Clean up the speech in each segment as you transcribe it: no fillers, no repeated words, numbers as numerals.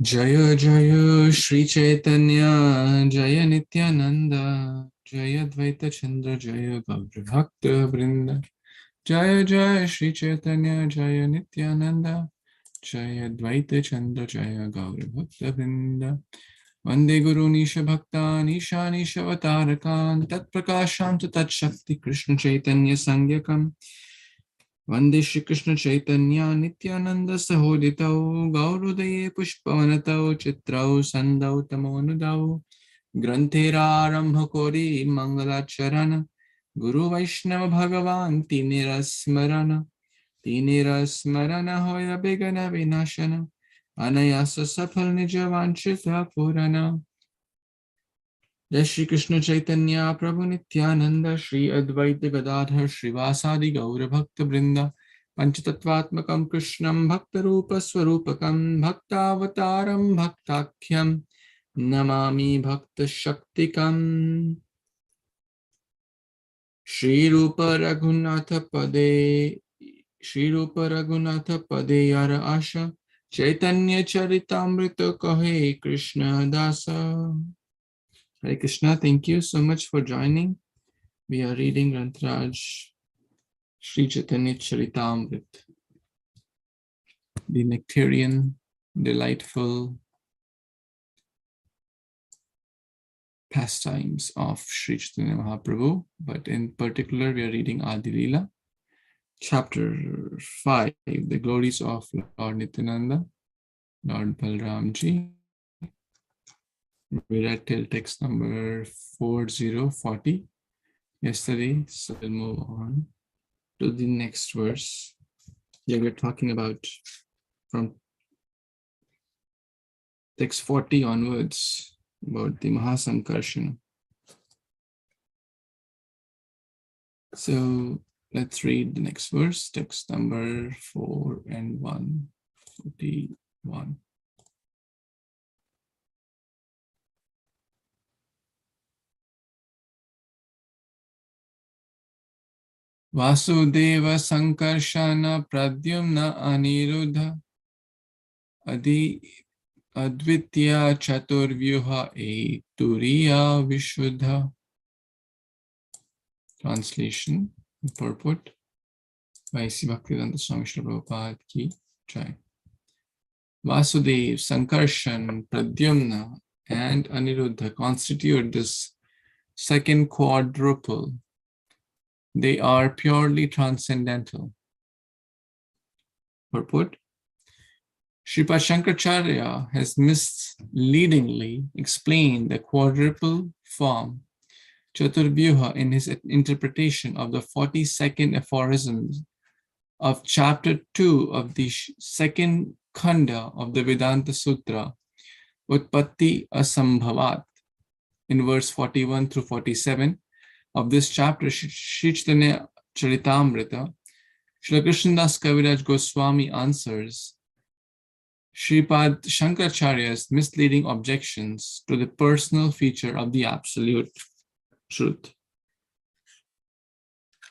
Jaya Jaya Śrī Caitanya Jaya Nityānanda Jaya Dvaita Chandra Jaya Gaura Bhakta Vrinda Jaya Jaya Śrī Caitanya Jaya Nityānanda Jaya Dvaita Chandra Jaya Gaura Bhakta Vrinda Vande Guru Nisha Bhakta Nisha Nisha Vatarakan Tat Prakasham Tat Shakti Krishna Chaitanya Sangyakam Vande Shri Krishna Chaitanya Nityaānanda Sahoditau Gaurudaye Pushpavanatau Chitrau Sandau Tamonudau Granthera Rambhakori Mangalacharana Guru Vaishnava Bhagavan Tinirasmarana Hoya Begana Vinashana Anayasa Safal Nijavanchita Purana Jai Shri Krishna Chaitanya Prabhu Nityaānanda Shri Advaita Gadadhar Shrivasadi Gaura Bhakta Brinda Panchatattvatmakam Krishnam Bhakta Rupa Swarupakam Bhaktavataram Bhaktakhyam Namami Bhakta Shaktikam Shri Rupa Raghunatha Pade Yara Asha Caitanya-caritāmṛta Kahe Krishna Dasa. Hare Kṛṣṇa, thank you so much for joining. We are reading Grantaraj Śrī Caitanya-caritāmṛta, the nectarian, delightful pastimes of Śrī Caitanya Mahāprabhu, but in particular we are reading Adi Lila, chapter 5, the glories of Lord Nityānanda, Lord Balarāma. We read till text number 4040 yesterday, so we'll move on to the next verse. Here we're talking about from text 40 onwards about the Mahasankarshana. So let's read the next verse, text number 4 and 141. Vasudeva Sankarshana Pradyumna Aniruddha Advitya Chaturvyuha Turiya Vishuddha. Translation and purport by Sri Bhaktivedanta Swami Srila Prabhupada ki Jai. Vasudev, Sankarshan, Pradyumna and Aniruddha constitute this second quadruple. They are purely transcendental. Purport: Sripad Shankaracharya has misleadingly explained the quadruple form Chaturvyuha in his interpretation of the 42nd aphorisms of chapter 2 of the second khanda of the Vedanta Sutra, Utpatti Asambhavat, in verse 41 through 47 of this chapter, Śrī Caitanya-caritāmṛta. Srila Krishnadas Kaviraj Goswami answers Sripad Shankaracharya's misleading objections to the personal feature of the absolute truth.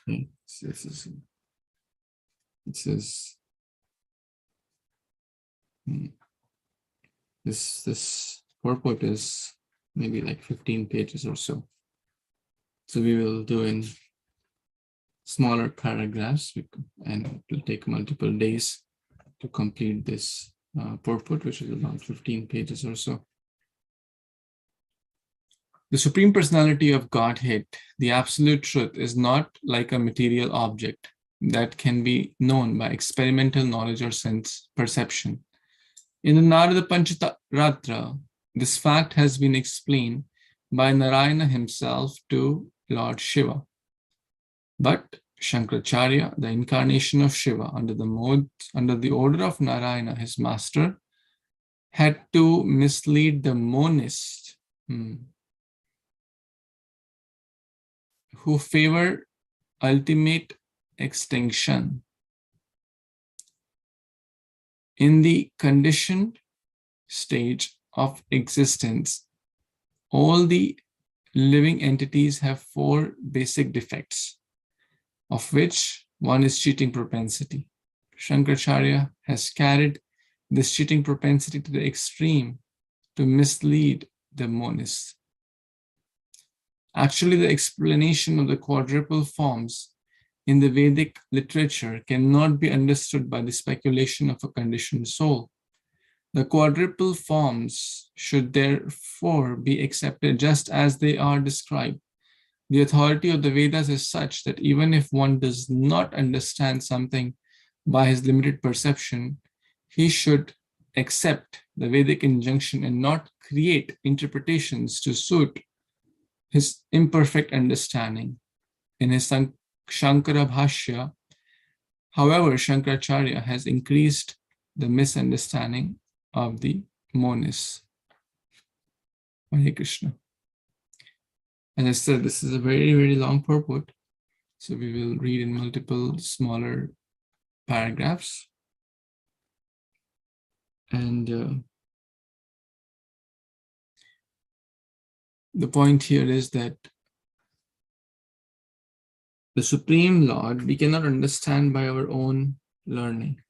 It says this purport is maybe like 15 pages or so. So we will do in smaller paragraphs, and it will take multiple days to complete this purport, which is about 15 pages or so. The Supreme Personality of Godhead, the Absolute Truth, is not like a material object that can be known by experimental knowledge or sense perception. In the Narada Pancharatra, this fact has been explained by Narayana himself to Lord Shiva. But Shankaracharya, the incarnation of Shiva under the order of Narayana, his master, had to mislead the monist who favor ultimate extinction. In the conditioned stage of existence, all the living entities have 4 basic defects, of which one is cheating propensity. Shankaracharya has carried this cheating propensity to the extreme to mislead the monist. Actually, the explanation of the quadruple forms in the Vedic literature cannot be understood by the speculation of a conditioned soul. The quadruple forms should therefore be accepted just as they are described. The authority of the Vedas is such that even if one does not understand something by his limited perception, he should accept the Vedic injunction and not create interpretations to suit his imperfect understanding. In his Shankara Bhashya, however, Shankaracharya has increased the misunderstanding of the monists. Hare Kṛṣṇa. As I said, this is a very, very long purport, so we will read in multiple smaller paragraphs. And the point here is that the Supreme Lord, we cannot understand by our own learning,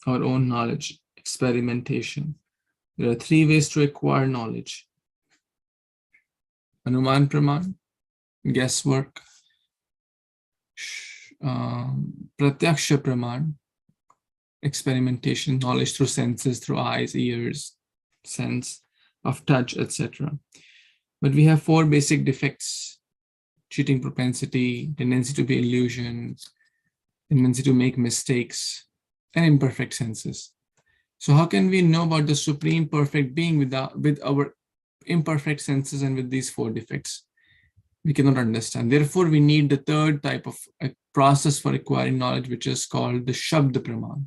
our own knowledge, experimentation. There are three ways to acquire knowledge: Anuman Praman, guesswork, Pratyaksha Praman, experimentation, knowledge through senses, through eyes, ears, sense of touch, etc. But we have four basic defects: cheating propensity, tendency to be illusion, tendency to make mistakes, and imperfect senses. So how can we know about the Supreme Perfect Being with our imperfect senses and with these four defects? We cannot understand. Therefore, we need the third type of a process for acquiring knowledge, which is called the Shabda Praman.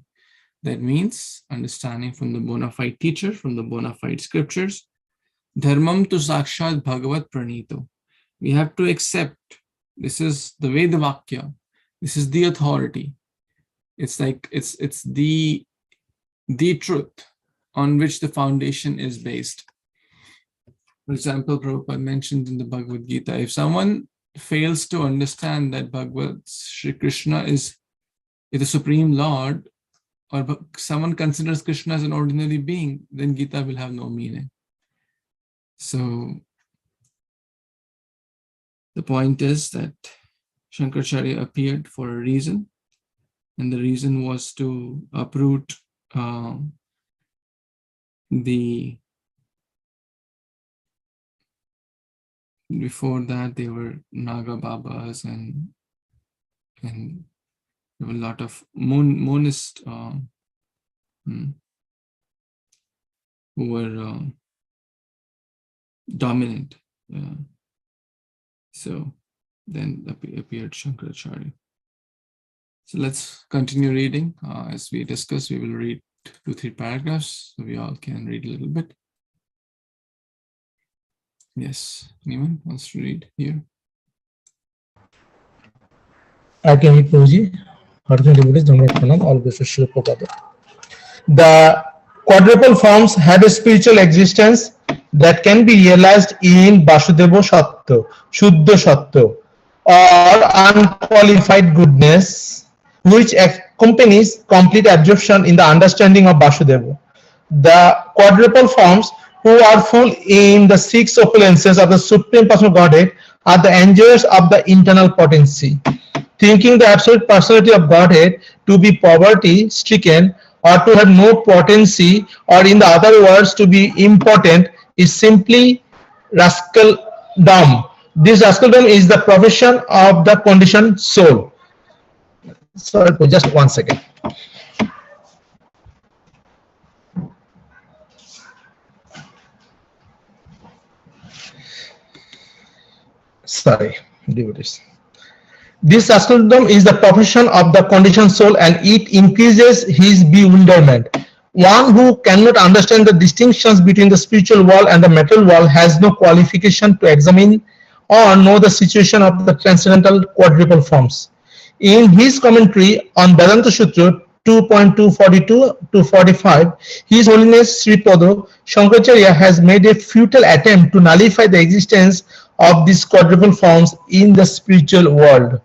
That means understanding from the bona fide teacher, from the bona fide scriptures. Dharmam tu sakshat bhagavat pranito. We have to accept this is the Veda Vakya. This is the authority. It's like it's the truth on which the foundation is based. For example, Prabhupada mentioned in the Bhagavad Gita, if someone fails to understand that Śrī Krishna is the Supreme Lord, or someone considers Krishna as an ordinary being, then Gita will have no meaning. So the point is that Shankaracharya appeared for a reason, and the reason was to uproot before that they were Naga Babas, and there were a lot of monists who were dominant. So then appeared Shankaracharya. So let's continue reading. As we discussed, we will read 2-3 paragraphs, so we all can read a little bit. Yes, anyone wants to read here? I can read, Prabhuji. The quadruple forms had a spiritual existence that can be realized in Vasudeva Sattva, Shuddha Sattva, or unqualified goodness, which accompanies complete absorption in the understanding of Vasudeva. The quadruple forms, who are full in the 6 opulences of the Supreme Personal Godhead, are the enjoyers of the internal potency. Thinking the absolute personality of Godhead to be poverty-stricken, or to have no potency, or in the other words, to be impotent, is simply rascaldom. This rascaldom is the profession of the conditioned soul. Sorry, just 1 second. Sorry, devotees. This rascaldom is the profession of the conditioned soul, and it increases his bewilderment. One who cannot understand the distinctions between the spiritual world and the material world has no qualification to examine or know the situation of the transcendental quadruple forms. In his commentary on Vedanta Sutra 2.242-45, His Holiness Sri Pada Shankaracharya has made a futile attempt to nullify the existence of these quadruple forms in the spiritual world.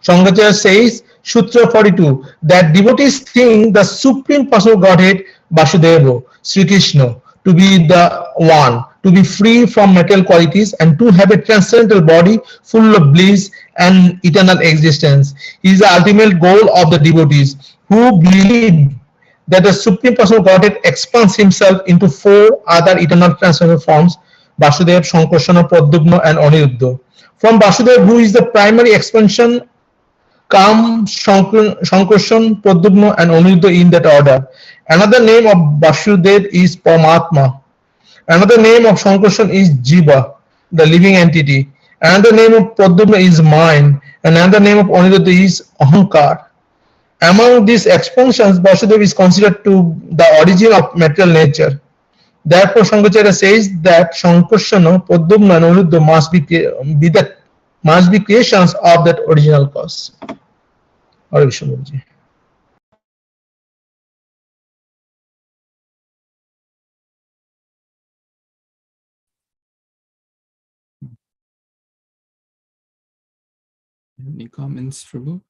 Shankaracharya says, Sutra 42, that devotees think the Supreme Personal Godhead, Vasudeva, Śrī Krishna, to be the one, to be free from material qualities, and to have a transcendental body full of bliss and eternal existence, is the ultimate goal of the devotees who believe that the Supreme Personal Godhead expands himself into four other eternal transcendental forms: Vasudeva, Sankarsana, Pradyumna, and Aniruddha. From Vasudeva, who is the primary expansion, come Sankarsana, Pradyumna, and Aniruddha in that order. Another name of Vasudeva is Paramatma. Another name of Sankarsana is Jiva, the living entity. Another name of Pradyumna is mind. And another name of Aniruddha is Ahankar. Among these expansions, Vasudeva is considered to the origin of material nature. Therefore, Shankaracharya says that Sankarsana, Pradyumna, and Aniruddha must be creations of that original cause. Hare Krishna Guruji. Any comments, Prabhu?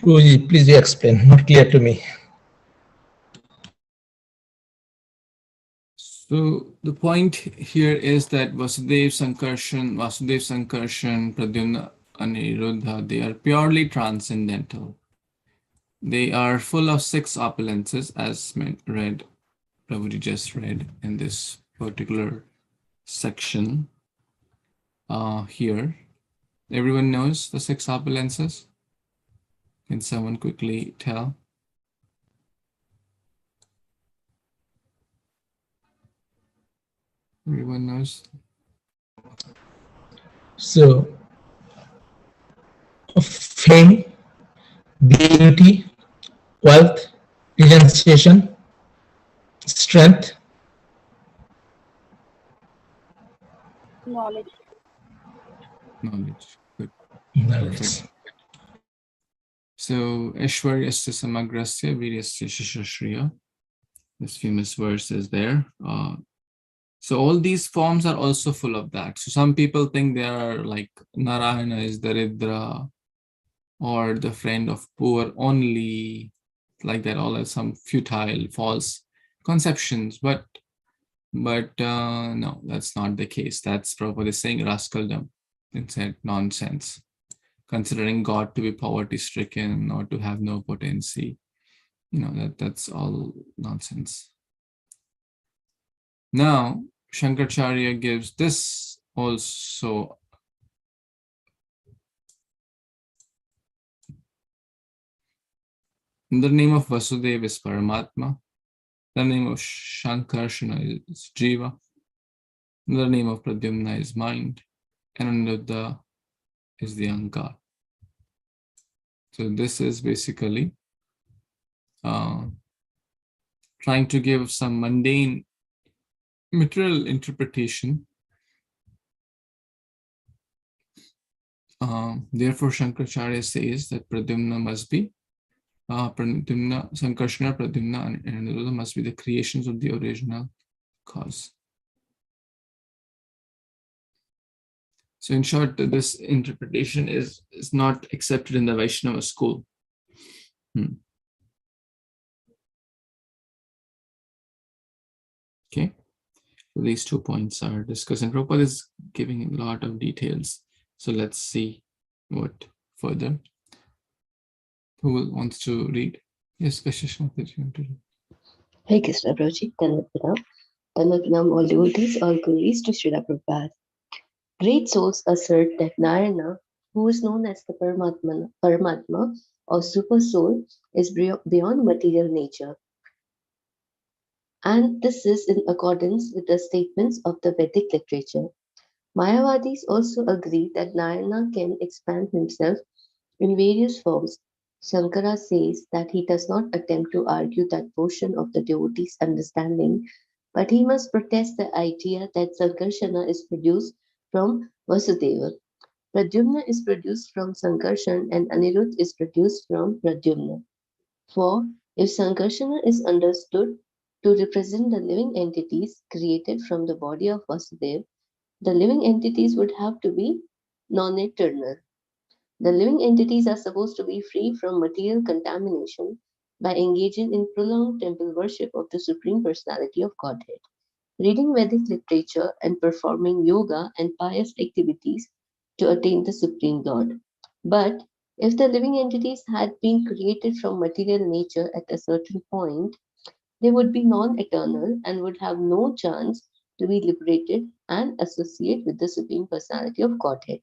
Guruji, please explain. Not clear to me. So the point here is that Vasudeva, Sankarshan, Pradyumna, Aniruddha, they are purely transcendental. They are full of six opulences, as Prabhuji just read in this particular section here. Everyone knows the six opulences? Can someone quickly tell? Everyone knows? So, fame, beauty, wealth, renunciation, strength, Knowledge. Knowledge. Good. knowledge. Perfect. So, Aishwaryasya Samagrasya Viryasya Shishashriya. This famous verse is there. So all these forms are also full of that. So some people think they are like Narayana is Daridra or the friend of poor only, like that, all are some futile, false conceptions. But no, that's not the case. That's Prabhupada is saying rascaldom. It said nonsense. Considering God to be poverty-stricken or to have no potency, that's all nonsense. Now, Shankaracharya gives this also. The name of Vasudeva is Paramatma. The name of Sankarsana is Jiva. The name of Pradyumna is mind. And Aniruddha is the Ahankar. So this is basically trying to give some mundane material interpretation. Therefore, Shankaracharya says that Pradyumna must be Sankarsana, Pradyumna, and Aniruddha must be the creations of the original cause. So in short, this interpretation is not accepted in the Vaishnava school. Okay, so these 2 points are discussed, and Prabhupada is giving a lot of details. So let's see what further. Who wants to read? Yes, Kashish, did you want to read? Hare Kṛṣṇa Prabhuji, Tanatpranam, all devotees, all glories to Srila Prabhupada. Great souls assert that Narayana, who is known as the Paramatma or Super Soul, is beyond material nature. And this is in accordance with the statements of the Vedic literature. Mayavadis also agree that Narayana can expand himself in various forms. Shankara says that he does not attempt to argue that portion of the devotee's understanding, but he must protest the idea that Sankarsana is produced from Vasudeva. Pradyumna is produced from Sankarsana and Aniruddha is produced from Pradyumna. For if Sankarsana is understood to represent the living entities created from the body of Vasudeva, the living entities would have to be non-eternal. The living entities are supposed to be free from material contamination by engaging in prolonged temple worship of the Supreme Personality of Godhead, reading Vedic literature, and performing yoga and pious activities to attain the Supreme Lord. But if the living entities had been created from material nature at a certain point, they would be non-eternal and would have no chance to be liberated and associate with the Supreme Personality of Godhead.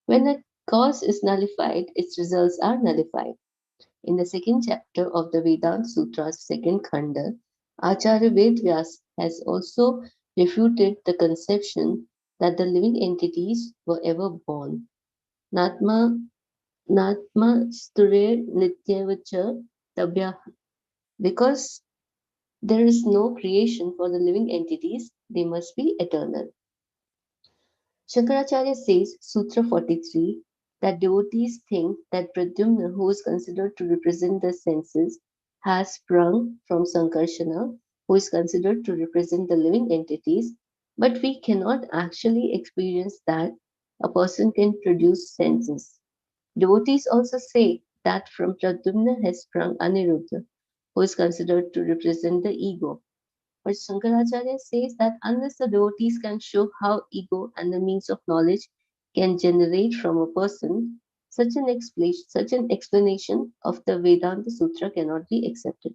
When a cause is nullified, its results are nullified. In the second chapter of the Vedanta Sutra's second khanda, Acharya Vedvyas has also refuted the conception that the living entities were ever born. Natma sture nityavacha tabhya. Because there is no creation for the living entities, they must be eternal. Shankaracharya says, Sutra 43, that devotees think that Pradyumna, who is considered to represent the senses, has sprung from Sankarshana, who is considered to represent the living entities, but we cannot actually experience that a person can produce senses. Devotees also say that from Pradyumna has sprung Aniruddha, who is considered to represent the ego. But Shankaracharya says that unless the devotees can show how ego and the means of knowledge can generate from a person, such an explanation of the Vedanta Sutra cannot be accepted.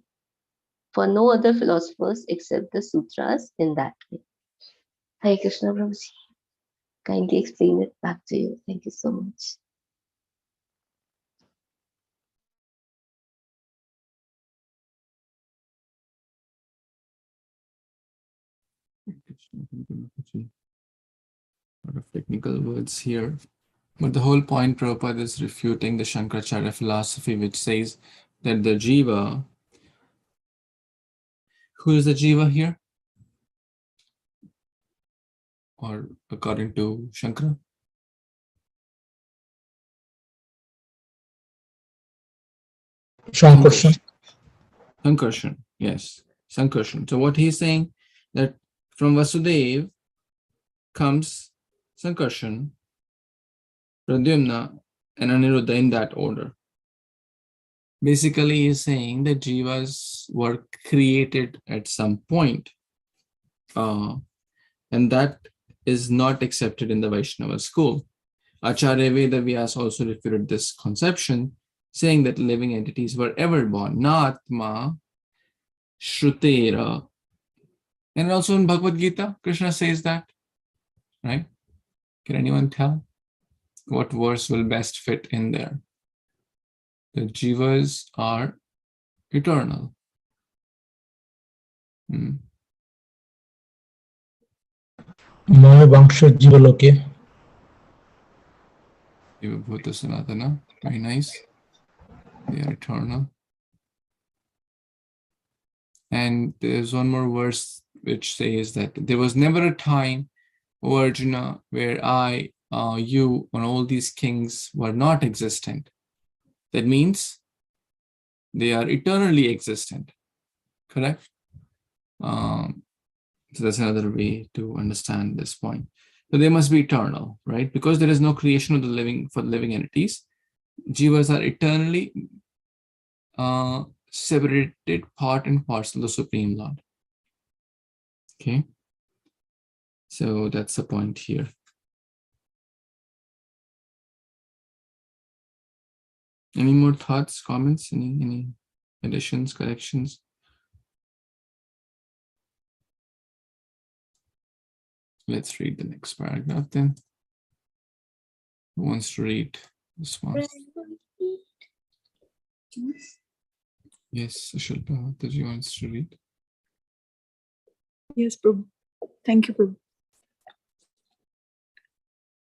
For no other philosophers accept the sutras in that way. Hare Krishna Prabhuji, kindly explain it back to you. Thank you so much. A lot of technical words here. But the whole point, Prabhupada, is refuting the Shankaracharya philosophy, which says that the jiva, who is the jiva here? Or according to Shankara? Sankarshan. Sankarshan, yes, Sankarshan. So what he's saying, that from Vasudev comes Sankarshan, Pradyumna, and Aniruddha in that order. Basically, he's saying that jivas were created at some point, and that is not accepted in the Vaishnava school. Acharya Vedavyas also refuted this conception, saying that living entities were ever born, Natma Shrutera. And also in Bhagavad Gita, Krishna says that, right? Can anyone tell what verse will best fit in there? The jivas are eternal. Mahavangsha Jivaloke. Bhuta Sanatana, very nice. They are eternal. And there's one more verse which says that there was never a time, O Arjuna, where I, you, and all these kings were not existent. That means they are eternally existent. Correct? So that's another way to understand this point. So they must be eternal, right? Because there is no creation of the living for living entities. Jivas are eternally separated part and parcel of the Supreme Lord. Okay. So that's the point here. Any more thoughts, comments, any additions, corrections? Let's read the next paragraph then. Who wants to read this one? Yes, Shilpa, did you want to read? Yes, Prabhu. Thank you, Prabhu.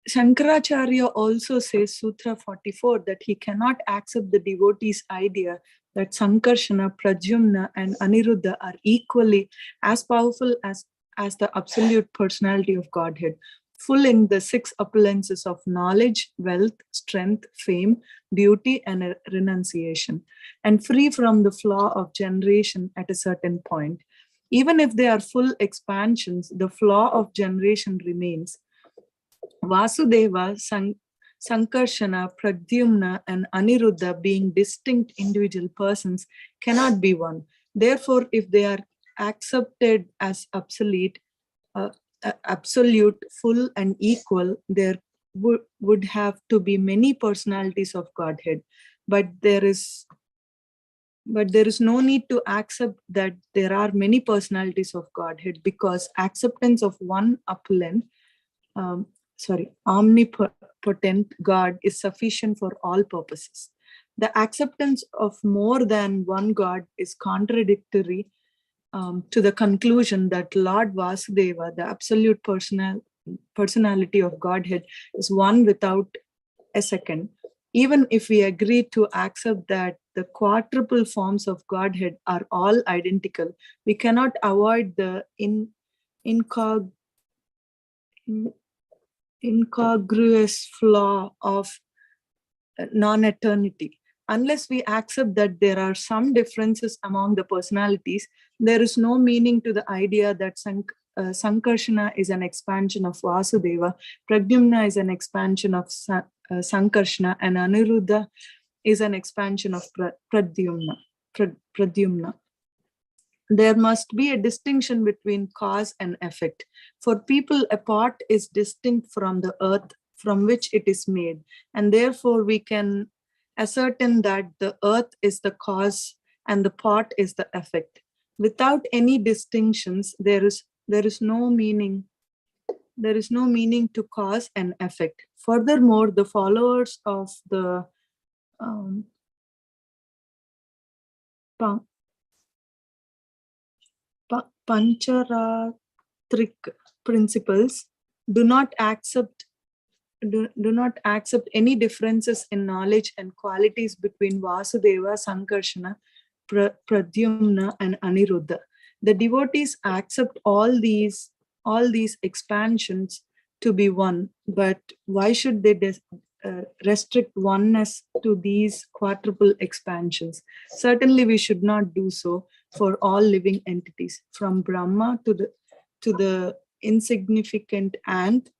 Shankaracharya also says, Sutra 44, that he cannot accept the devotee's idea that Sankarshana, Pradyumna, and Aniruddha are equally as powerful as the absolute personality of Godhead, full in the 6 opulences of knowledge, wealth, strength, fame, beauty, and renunciation, and free from the flaw of generation at a certain point. Even if they are full expansions, the flaw of generation remains. Vasudeva, Sankarshana, Pradyumna, and Aniruddha being distinct individual persons cannot be one. Therefore, if they are accepted as absolute, full and equal, there would have to be many personalities of Godhead. But there is no need to accept that there are many personalities of Godhead, because acceptance of one omnipotent God is sufficient for all purposes. The acceptance of more than one God is contradictory to the conclusion that Lord Vasudeva, the absolute personality of Godhead, is one without a second. Even if we agree to accept that the quadruple forms of Godhead are all identical, we cannot avoid the incongruous flaw of non-eternity. Unless we accept that there are some differences among the personalities, there is no meaning to the idea that Sankarshana is an expansion of Vasudeva, Pradyumna is an expansion of Sankarshana, and Aniruddha is an expansion of Pradyumna. There must be a distinction between cause and effect. For people, a pot is distinct from the earth from which it is made, and therefore we can ascertain that the earth is the cause and the pot is the effect. Without any distinctions, there is no meaning. There is no meaning to cause and effect. Furthermore, the followers of the Pancharatric principles do not accept any differences in knowledge and qualities between Vasudeva, Sankarshana, Pradyumna, and Aniruddha. The devotees accept all these expansions to be one, but why should they restrict oneness to these quadruple expansions? Certainly we should not do so for all living entities, from Brahma to the insignificant ant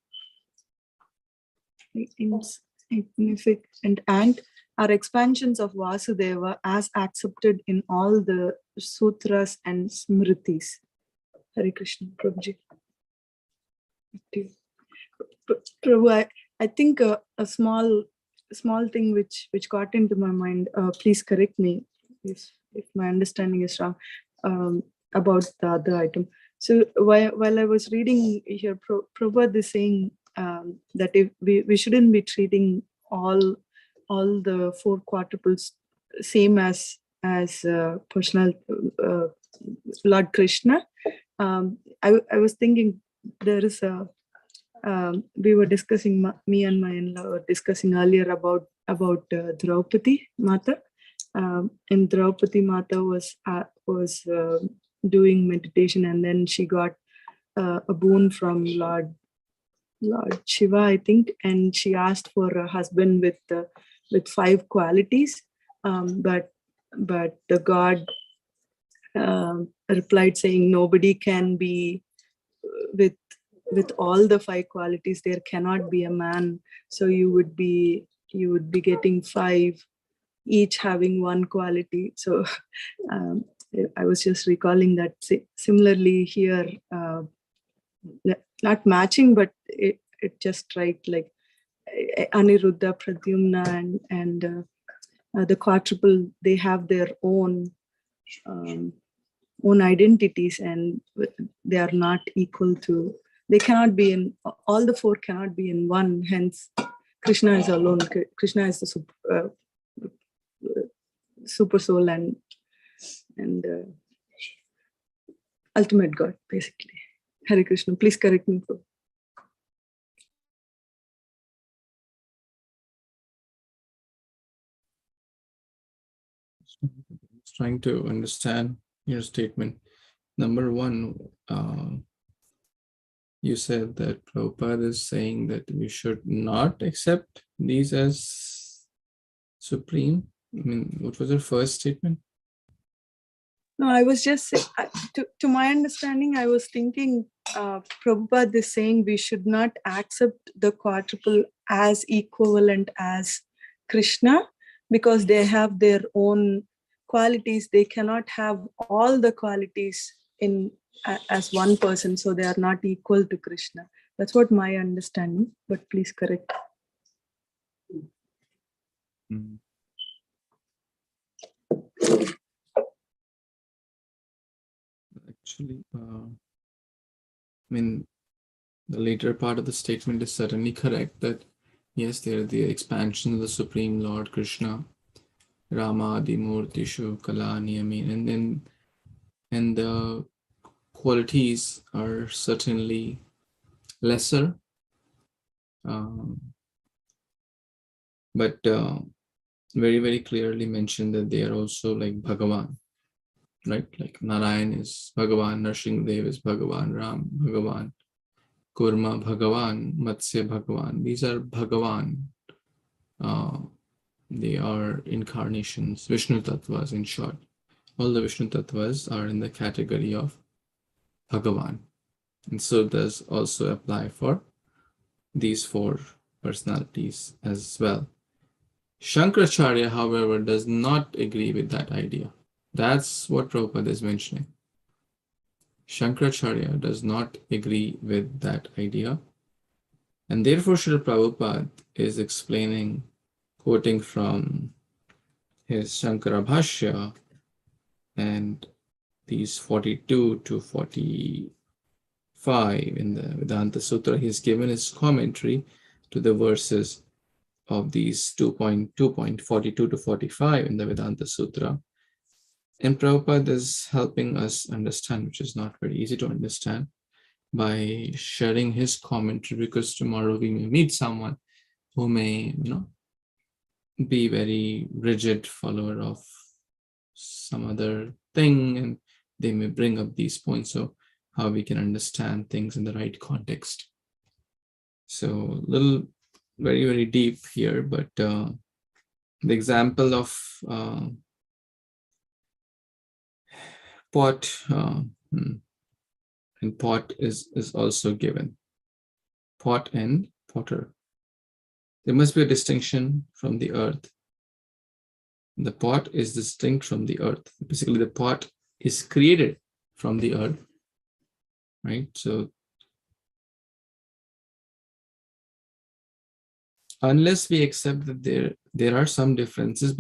are expansions of Vasudeva as accepted in all the sutras and smritis. Hare Kṛṣṇa. Prabhuji. Prabhu, I think a small thing which got into my mind, please correct me if my understanding is wrong, about the other item. So while I was reading here, Prabhupada is saying that if we shouldn't be treating all the four quadruples same as personal Lord Krishna. I was thinking there is a we were discussing, me and my in-law were discussing earlier about Draupadi Mata. And Draupadi Mata was doing meditation, and then she got a boon from Lord Shiva, I think, and she asked for a husband with 5 qualities, but the God replied saying nobody can be with all the 5 qualities. There cannot be a man, so you would be getting 5, each having 1 quality. So I was just recalling that similarly here, not matching, but it just right, like Aniruddha, Pradyumna, and the quadruple, they have their own identities, and they are not equal to. They cannot be in all the 4. Cannot be in one. Hence, Krishna is alone. Krishna is the super soul and ultimate God, basically. Hare Kṛṣṇa. Please correct me. Trying to understand your statement. Number one, you said that Prabhupada is saying that we should not accept these as supreme. I mean, what was your first statement? No, I was just to my understanding, I was thinking Prabhupada is saying we should not accept the quadruple as equivalent as Krishna because they have their own qualities. They cannot have all the qualities in as one person, so they are not equal to Krishna. That's what my understanding, but please correct. Actually, I mean, the later part of the statement is certainly correct that yes, they are the expansion of the Supreme Lord Krishna, Rama Adimurtishu Kalani, I mean, and the qualities are certainly lesser, but very, very clearly mentioned that they are also like Bhagavan, right? Like Narayan is Bhagavan, Nrsimhadev is Bhagavan, Ram Bhagavan, Kurma Bhagavan, Matsya Bhagavan. These are Bhagavan. They are incarnations, Vishnu Tattvas in short. All the Vishnu Tattvas are in the category of Bhagavan. And so does also apply for these four personalities as well. Shankaracharya, however, does not agree with that idea. That's what Prabhupada is mentioning. Shankaracharya does not agree with that idea. And therefore, Srila Prabhupada is explaining, quoting from his Shankara Bhashya and these 42 to 45 in the Vedanta Sutra, he's given his commentary to the verses of these 2.42 to 45 in the Vedanta Sutra. And Prabhupada is helping us understand, which is not very easy to understand, by sharing his commentary, because tomorrow we may meet someone who may, be very rigid follower of some other thing, and they may bring up these points. So how we can understand things in the right context. So little, very, very deep here, but the example of pot and pot is also given. Pot and potter. There must be a distinction from the earth. The pot is distinct from the earth. Basically, the pot is created from the earth, right? So unless we accept that there are some differences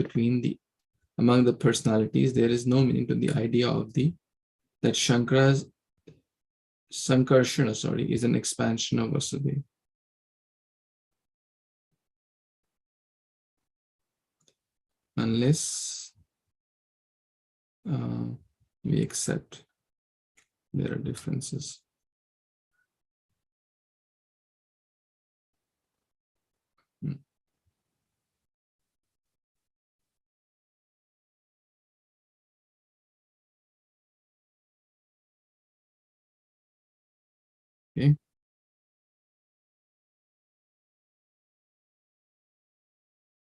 among the personalities, there is no meaning to the idea of that Sankarshana, is an expansion of Vasudeva. Unless we accept there are differences. Okay.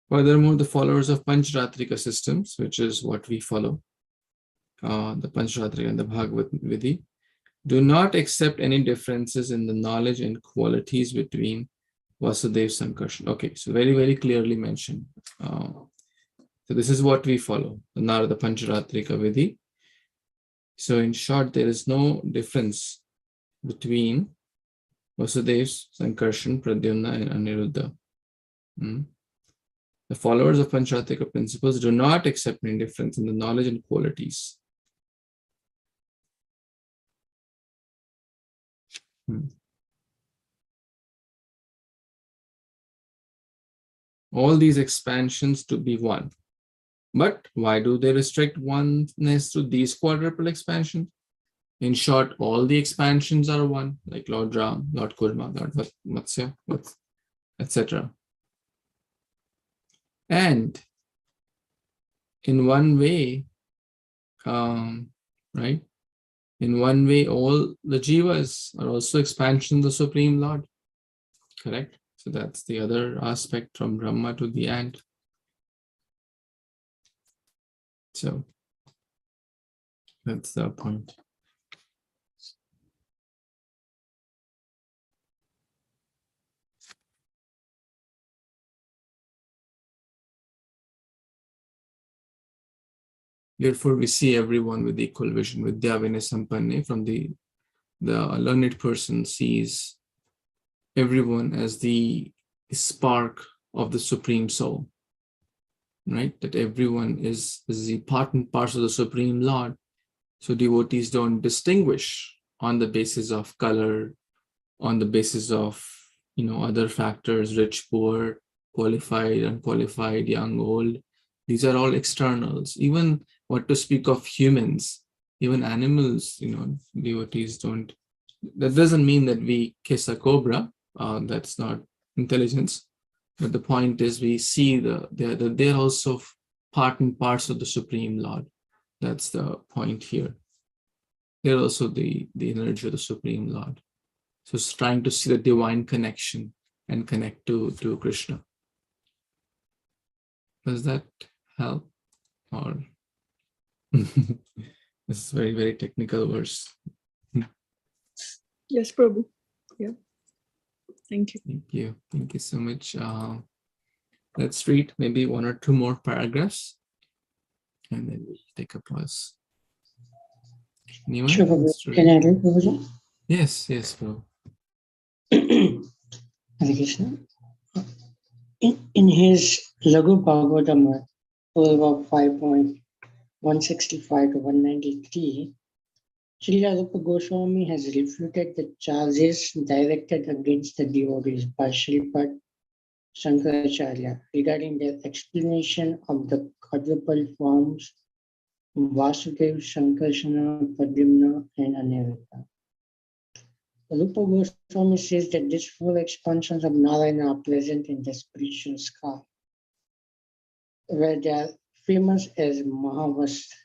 Furthermore, the followers of Pancharatrika systems, which is what we follow, the Pancharatrika and the Bhagavad-Vidhi, do not accept any differences in the knowledge and qualities between Vasudeva Sankarshan. Okay, so very, very clearly mentioned. So this is what we follow, the Narada Pancharatrika Vidhi. So in short, there is no difference between Vasudeva, Sankarshan, Pradyumna, and Aniruddha. The followers of Pancharatrika principles do not accept any difference in the knowledge and qualities. All these expansions to be one. But why do they restrict oneness to these quadruple expansions? In short, all the expansions are one, like Lord Ram, Lord Kurma, Lord Matsya, etc. And in one way, right? In one way, all the jivas are also expansion of the Supreme Lord. Correct? So that's the other aspect from Brahma to the ant. So That's the point. Therefore, we see everyone with equal vision. Vidya Vinay Sampanne, from the learned person sees everyone as the spark of the Supreme Soul, right? That everyone is the part and parcel of the Supreme Lord. So devotees don't distinguish on the basis of color, on the basis of other factors, rich, poor, qualified, unqualified, young, old. These are all externals. Even what to speak of humans, even animals, devotees don't. That doesn't mean that we kiss a cobra. That's not intelligence. But the point is, we see they're also part and parcel of the Supreme Lord. That's the point here. They're also the energy of the Supreme Lord. So it's trying to see the divine connection and connect to Krishna. Does that help? Or this is very, very technical verse. Yes, Prabhu. Yeah. Thank you. Thank you. Thank you so much. Let's read maybe one or two more paragraphs and then we take a pause. Anyone? Sure, Prabhu. Can I read, Prabhuji? Yes, Prabhu. Hare Krishna. In his Laghu Bhāgavatam, 5.165 to 193, Srila Rupa Goswami has refuted the charges directed against the devotees by Sripad Shankaracharya regarding their explanation of the quadruple forms Vasudev, Sankarsana, Pradyumna, and Aniruddha. Rupa Goswami says that these four expansions of Narayana are present in the spiritual sky, where they are famous as Mahavastra.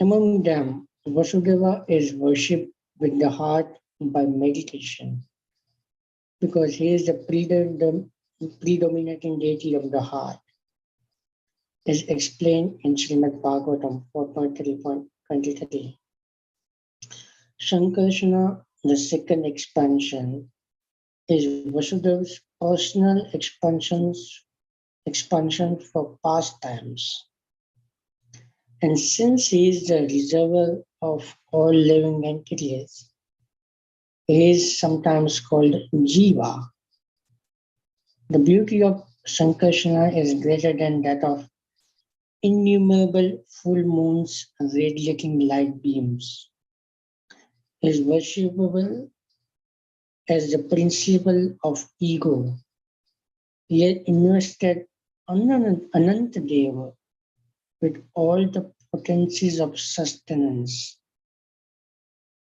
Among them, Vasudeva is worshipped with the heart by meditation, because he is the predominating deity of the heart, as explained in Śrīmad-Bhāgavatam 4.3.23. Sankarsana, the second expansion, is Vasudeva's personal expansion for pastimes. And since he is the reservoir of all living entities, he is sometimes called Jiva. The beauty of Sankarsana is greater than that of innumerable full moons radiating light beams. He is worshipable as the principle of ego. He had invested Anantadeva with all the potencies of sustenance.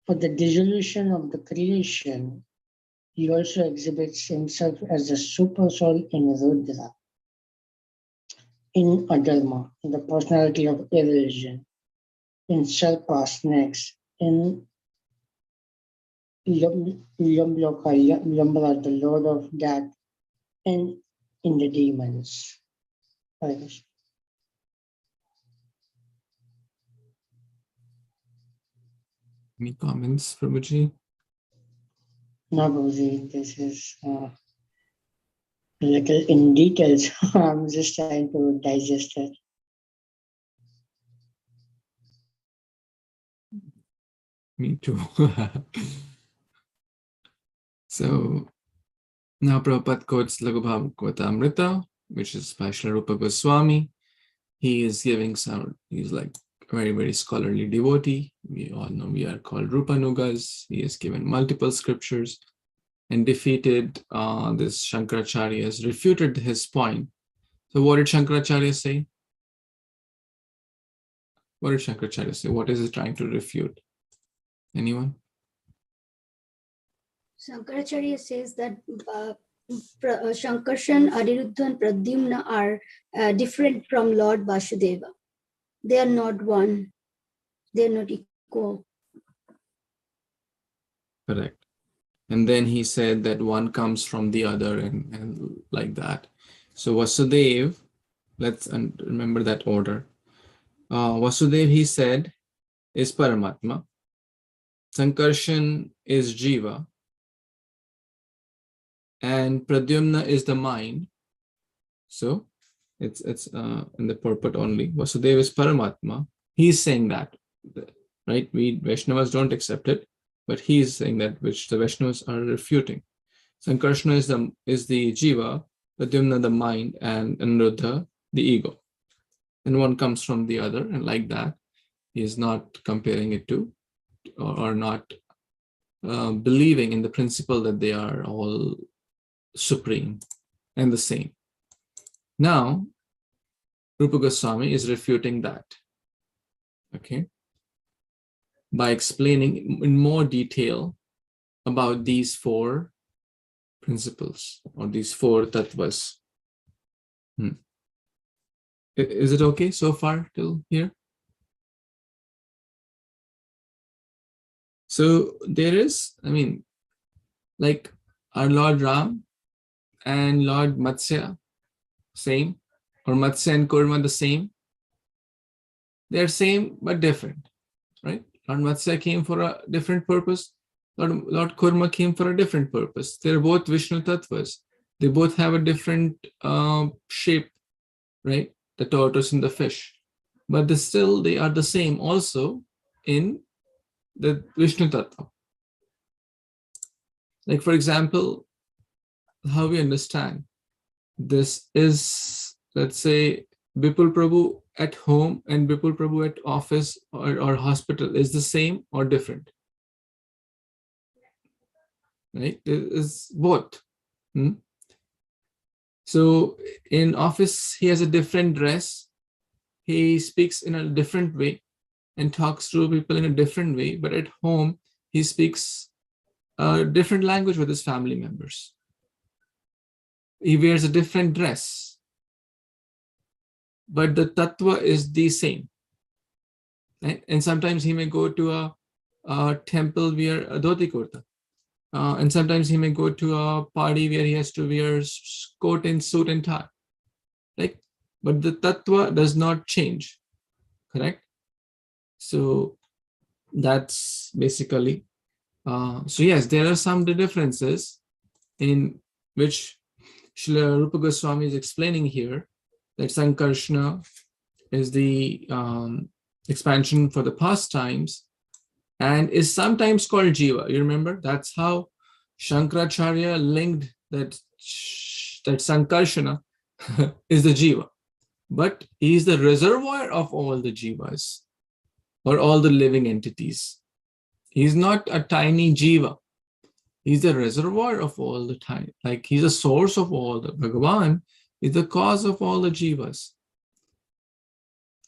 For the dissolution of the creation, he also exhibits himself as the super soul in Rudra, in Adharma, the personality of irreligion, in Sarpa, snakes, in Yambala, the Lord of Death, and in the demons. Any comments, Prabhuji? No, Prabhuji, this is a little in details. I'm just trying to digest it. Me too. So now Prabhupada quotes Laghu Bhāgavata-sevayā, which is by Srila Rupa Goswami. He is giving he's like a very, very scholarly devotee. We all know we are called Rupanugas. He has given multiple scriptures and defeated this Shankaracharya, has refuted his point. So what did Shankaracharya say? What did Shankaracharya say? What is he trying to refute? Anyone? Shankaracharya says that Sankarsana, Aniruddha, and Pradyumna are different from Lord Vasudeva. They are not one. They are not equal. Correct. And then he said that one comes from the other and like that. So Vasudeva, let's remember that order. Vasudev, he said, is Paramatma. Sankarshan is Jiva. And Pradyumna is the mind. So it's in the purport only. Vasudeva is Paramatma. He's saying that, right? We Vaishnavas don't accept it, but he's saying that, which the Vaishnavas are refuting. Sankarshana is the Jiva, Pradyumna the mind, and Aniruddha the ego. And one comes from the other, and like that, he is not comparing it to, or not believing in the principle that they are all supreme and the same. Now, Rupa Goswami is refuting that, okay, by explaining in more detail about these four principles or these four tattvas. Is it okay so far till here? So there is, like our Lord Ram and Lord Matsya, same, or Matsya and Kurma the same. They're same but different, right? Lord Matsya came for a different purpose. Lord Kurma came for a different purpose. They're both Vishnu Tattvas. They both have a different shape, right? The tortoise and the fish. But they are the same also in the Vishnu Tattva. Like, for example, how we understand this is, let's say, Bipul Prabhu at home and Bipul Prabhu at office or hospital is the same or different, right? It is both. So in office, he has a different dress. He speaks in a different way and talks to people in a different way. But at home, he speaks a different language with his family members. He wears a different dress. But the tattva is the same. Right? And sometimes he may go to a temple wear a dhoti kurta. And sometimes he may go to a party where he has to wear coat and suit and tie. Right? But the tattva does not change. Correct? So that's basically, so yes, there are some differences in which Srila Rupa Goswami is explaining here, that Sankarsana is the expansion for the pastimes and is sometimes called Jiva. You remember? That's how Shankaracharya linked that Sankarsana is the Jiva. But he is the reservoir of all the Jivas or all the living entities. He's not a tiny Jiva. He's the reservoir of all the time. Like he's a source of all the Bhagavan is the cause of all the Jivas.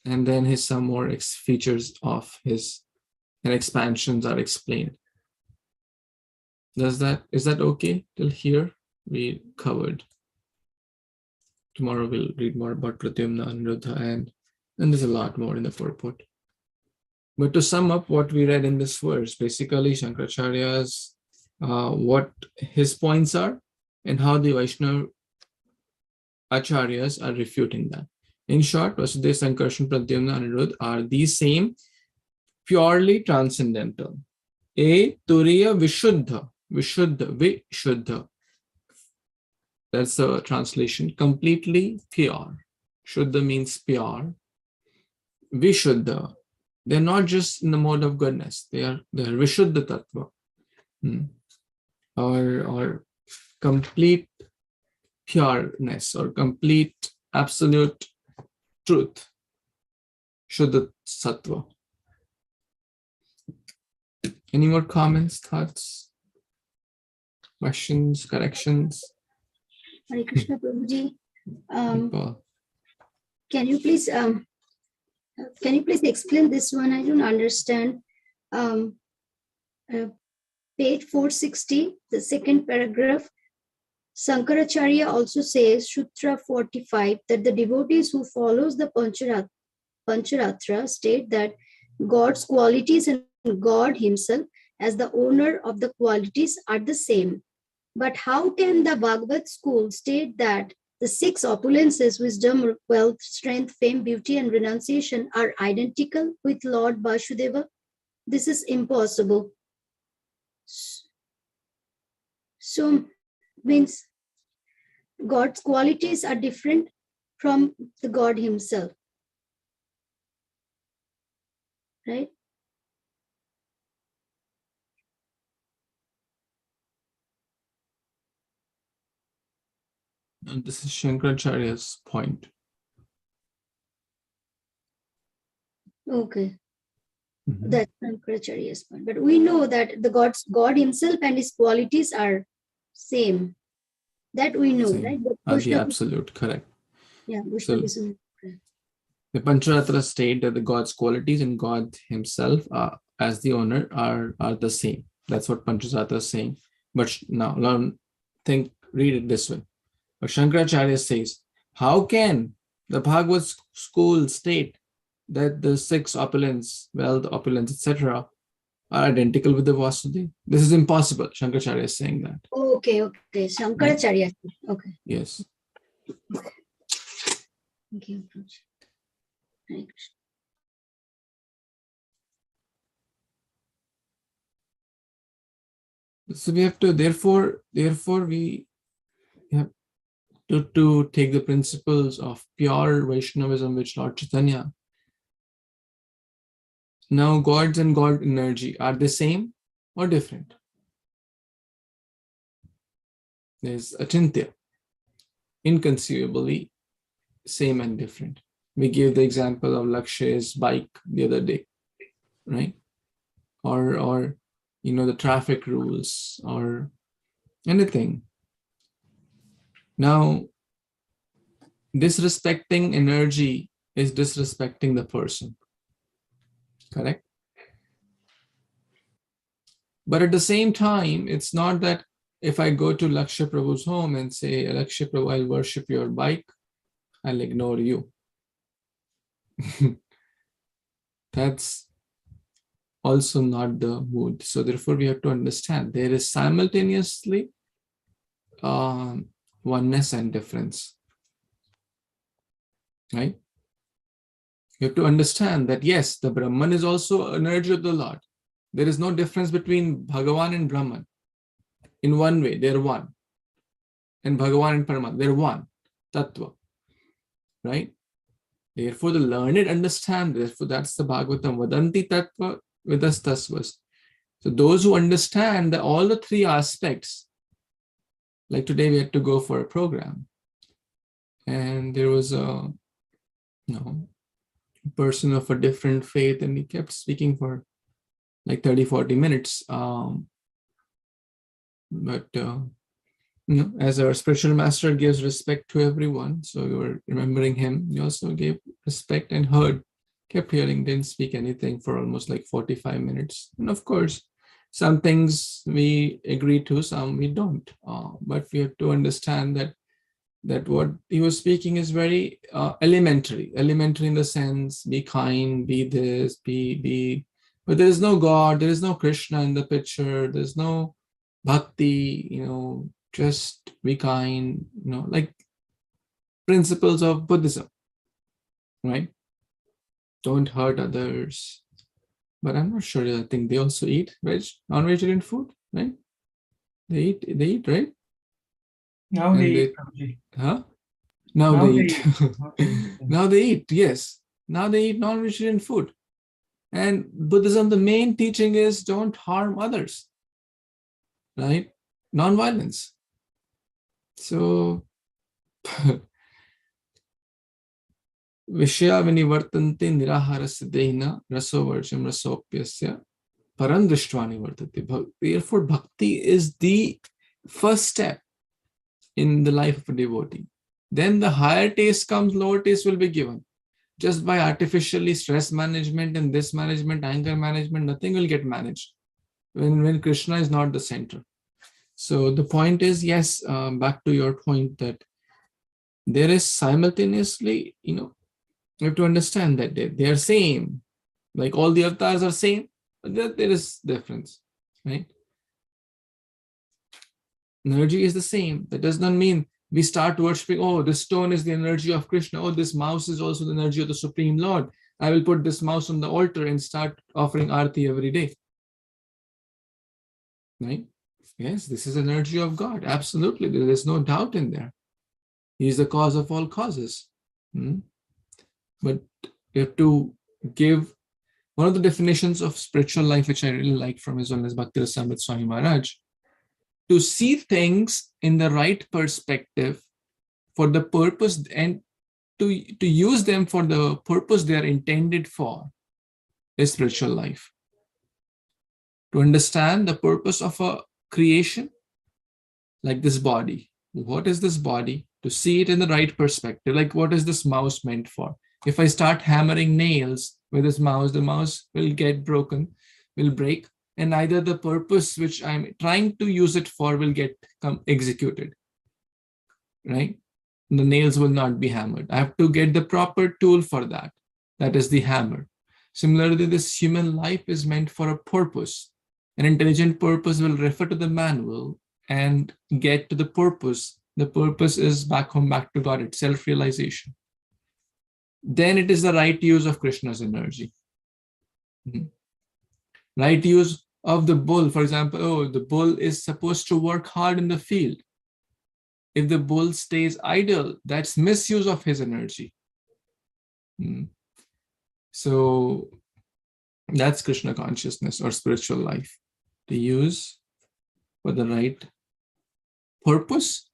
And then some more features of his and expansions are explained. Is that okay? Till here we covered. Tomorrow we'll read more about Pradyumna, Aniruddha, and there's a lot more in the purport. But to sum up what we read in this verse, basically Shankaracharya's what his points are and how the Vaishnava Acharyas are refuting that. In short, Vasudeva, Sankarshan, Pradyumna, Aniruddha are the same, purely transcendental. Turiya Vishuddha. Vishuddha. That's the translation. Completely pure. Shuddha means pure. Vishuddha. They're not just in the mode of goodness. They're Vishuddha Tattva. Or complete pureness or complete absolute truth. Shuddha Sattva. Any more comments, thoughts, questions, corrections? Hare Kṛṣṇa Prabhuji, can you please explain this one? I don't understand. Page 460, the second paragraph. Shankaracharya also says, Sutra 45, that the devotees who follows the Pancharatra state that God's qualities and God himself as the owner of the qualities are the same. But how can the Bhagavat school state that The 6 opulences, wisdom, wealth, strength, fame, beauty, and renunciation, are identical with Lord Vasudeva? This is impossible. So, means God's qualities are different from the God himself. Right? And this is Shankaracharya's point. Okay. That's Shankaracharya's point. But we know that God himself and his qualities are same. That we know, Same. right? But The Krishna, absolute, correct. yeah, So, Krishna, the Pancharatra state that the God's qualities and God himself as the owner are the same. That's what Pancharatra is saying. But now read it this way. But Shankaracharya says, how can the Bhagavad school state that the 6 opulence, wealth, opulence, etc., are identical with the Vasudeva? This is impossible. Shankaracharya is saying that. Okay. Shankaracharya. Okay. Yes. Thank you. Hare Krishna. So we have to, therefore we have to take the principles of pure Vaishnavism, which Lord Chaitanya. Now, gods and God energy, are they same or different? There's Antya, inconceivably same and different. We gave the example of Lakshya's bike the other day, right? Or the traffic rules or anything. Now, disrespecting energy is disrespecting the person, correct? But at the same time, it's not that if I go to Lakshya Prabhu's home and say, Lakshya Prabhu, I'll worship your bike, I'll ignore you. That's also not the mood. So therefore, we have to understand there is simultaneously oneness and difference, right? You have to understand that, yes, the Brahman is also energy of the Lord. There is no difference between Bhagavan and Brahman. In one way, they're one. And Bhagavan and Paramatma, they're one. Tattva. Right? Therefore, the learned understand. Therefore, that's the Bhagavatam. Vadanti Tattva Vidas Tasvas. So those who understand all the 3 aspects, like today we had to go for a program. And there was a person of a different faith, and he kept speaking for like 30-40 minutes. As our spiritual master gives respect to everyone, so we were remembering him. He also gave respect and kept hearing, didn't speak anything for almost like 45 minutes. And of course, some things we agree to, some we don't. But we have to understand that what he was speaking is very elementary in the sense, be kind, be this, be. But there is no God, there is no Krishna in the picture, there's no bhakti, just be kind, like principles of Buddhism, right? Don't hurt others. But I'm not sure. I think they also eat non-vegetarian food, right? They eat, right? Now And they eat. Huh? Now they eat. Now they eat, yes. Now they eat non-vegetarian food. And Buddhism, the main teaching is don't harm others, right? Non-violence. So, Vishya vinivartante niraharasya dehina raso varjam rasopyasya parandrishtva nivartate. Therefore, bhakti is the first step in the life of a devotee. Then the higher taste comes, lower taste will be given. Just by artificially stress management and this management, anger management, nothing will get managed when Krishna is not the center. So the point is, yes, back to your point that there is simultaneously, you have to understand that they are same. Like all the avatars are same, but there is difference, right? Energy is the same. That does not mean We start worshipping, oh, this stone is the energy of Krishna. Oh, this mouse is also the energy of the Supreme Lord. I will put this mouse on the altar and start offering arati every day. Right? Yes, this is energy of God. Absolutely. There is no doubt in there. He is the cause of all causes. But you have to give one of the definitions of spiritual life, which I really like from His Holiness Bhakti Rasamrita Swami Maharaj, to see things in the right perspective for the purpose and to use them for the purpose they are intended for is spiritual life. To understand the purpose of a creation like this body. What is this body? To see it in the right perspective. Like, what is this mouse meant for? If I start hammering nails with this mouse, the mouse will get broken, will break, and either the purpose which I'm trying to use it for will get executed, right? The nails will not be hammered. I have to get the proper tool for that. That is the hammer. Similarly, this human life is meant for a purpose. An intelligent purpose will refer to the manual and get to the purpose. The purpose is back home, back to God, it's self-realization. Then it is the right use of Krishna's energy. Right use of the bull. For example, oh, the bull is supposed to work hard in the field. If the bull stays idle, that's misuse of his energy. So that's Krishna consciousness or spiritual life. To use for the right purpose,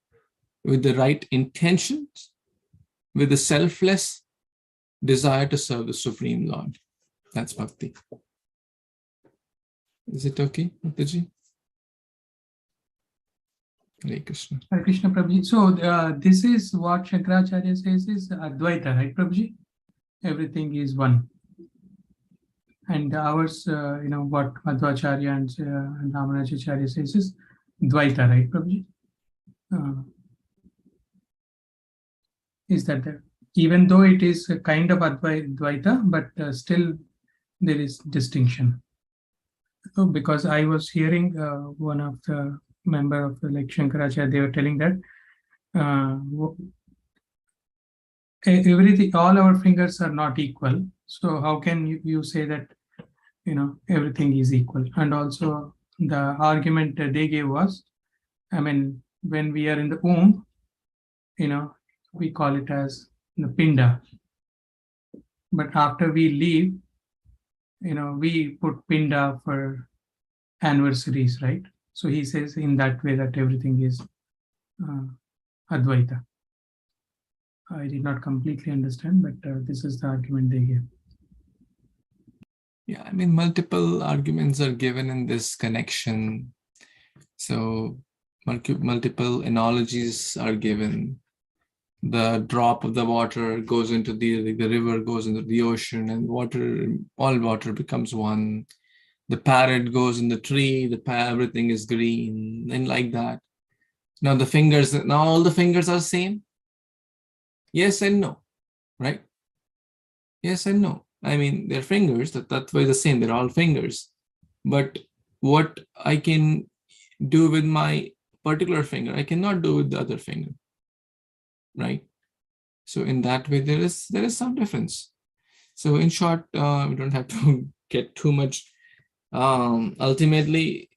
with the right intentions, with the selfless desire to serve the Supreme Lord. That's bhakti. Is it okay, Bhaktaji? Hare Krishna. Hare Krishna, Prabhuji. So this is what Shankaracharya says is Advaita, right, Prabhuji? Everything is one. And ours, what Madhvacharya and Ramanujacharya says is Dvaita, right, Prabhuji? Is that there? Even though it is a kind of Advaita, but still there is distinction. So because I was hearing one of the member of the Shankaracharya, they were telling that everything, all our fingers are not equal. So how can you say that everything is equal? And also the argument they gave was, when we are in the womb, we call it as the pinda. But after we leave, we put pinda for anniversaries, right? So he says in that way that everything is Advaita. I did not completely understand, but this is the argument they gave. Yeah, multiple arguments are given in this connection. So multiple analogies are given. The drop of the water goes into the river goes into the ocean, and all water becomes one. The parrot goes in the tree, everything is green, and like that. Now all the fingers are same? Yes and no, right? Yes and no. They're fingers, that's why the same, they're all fingers. But what I can do with my particular finger, I cannot do with the other finger, right? So in that way, there is some difference. So in short, we don't have to get too much. Ultimately,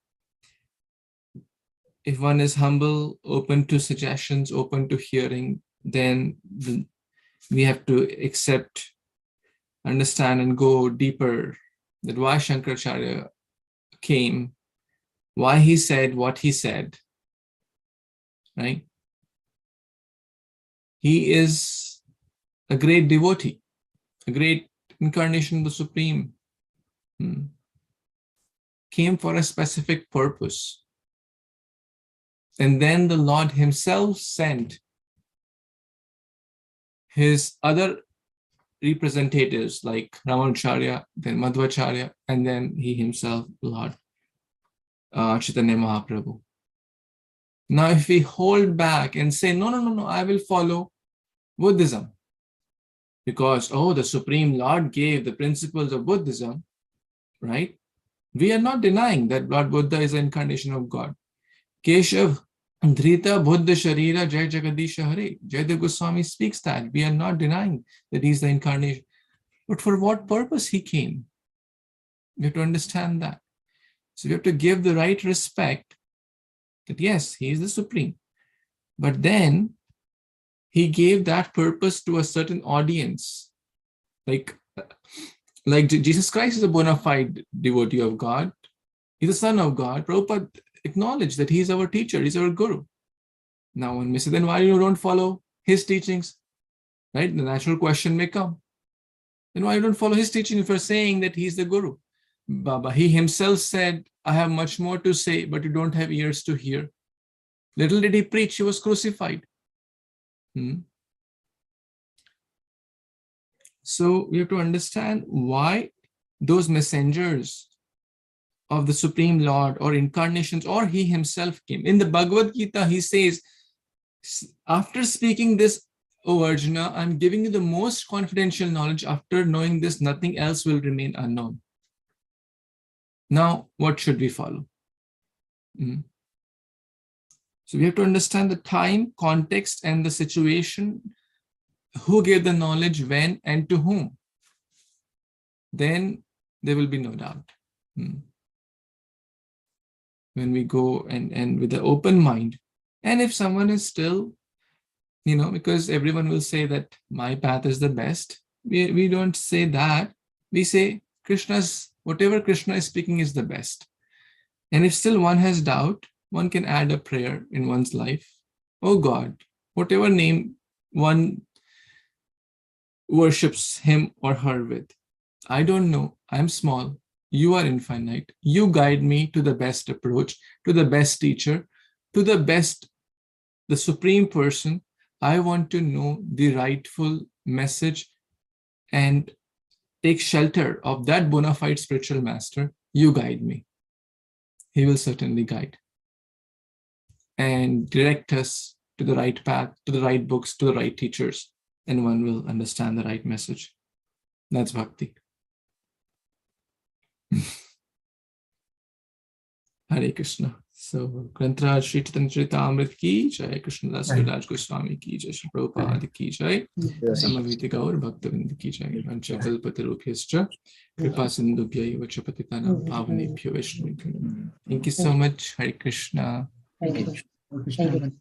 if one is humble, open to suggestions, open to hearing, then we have to accept, understand, and go deeper that why Shankaracharya came, why he said what he said, right? He is a great devotee, a great incarnation of the Supreme. Came for a specific purpose. And then the Lord himself sent his other representatives like Ramanujacharya, then Madhvacharya, and then he himself, Lord Chaitanya Mahāprabhu. Now, if we hold back and say, no, I will follow Buddhism, because, the Supreme Lord gave the principles of Buddhism, right? We are not denying that Lord Buddha is an incarnation of God. Keshav Dhrita Buddha Sharira Jai Jagadisha Hare. Jayadeva Goswami speaks that. We are not denying that he is the incarnation. But for what purpose he came? We have to understand that. So we have to give the right respect that yes, he is the Supreme. But then he gave that purpose to a certain audience. Like Jesus Christ is a bona fide devotee of God. He's the Son of God. Prabhupada acknowledged that he's our teacher, he's our guru. Now when we say, then why you don't follow his teachings? Right? The natural question may come. Then why you don't follow his teaching if you're saying that he's the guru? Baba, he himself said, I have much more to say, but you don't have ears to hear. Little did he preach, he was crucified. So we have to understand why those messengers of the Supreme Lord or incarnations or he himself came. In the Bhagavad Gita, he says, after speaking this, O Arjuna, I'm giving you the most confidential knowledge. After knowing this, nothing else will remain unknown. Now, what should we follow? So we have to understand the time, context, and the situation, who gave the knowledge, when, and to whom. Then there will be no doubt. When we go and with an open mind, and if someone is still, because everyone will say that my path is the best, we don't say that. We say whatever Krishna is speaking is the best. And if still one has doubt, one can add a prayer in one's life. Oh God, whatever name one worships him or her with, I don't know, I'm small, you are infinite, you guide me to the best approach, to the best teacher, to the best, the Supreme Person. I want to know the rightful message and take shelter of that bona fide spiritual master. You guide me. He will certainly guide and direct us to the right path, to the right books, to the right teachers, and one will understand the right message. That's bhakti. Hare Kṛṣṇa. So, Grantraj Śrī Caitanya-caritāmṛta ki jai, Krishna Das Kaviraj Goswami ki jai, Śrī Prabhupada ki jai, Samaviti Gaur Bhaktavinda ki jai, Vancha Kalpatarubhyascha, Kripa Sindhubhya Vacha Patitanam Pavanebhyo Vaishnavabhyo. Thank you so much. Hare Kṛṣṇa. Thank you.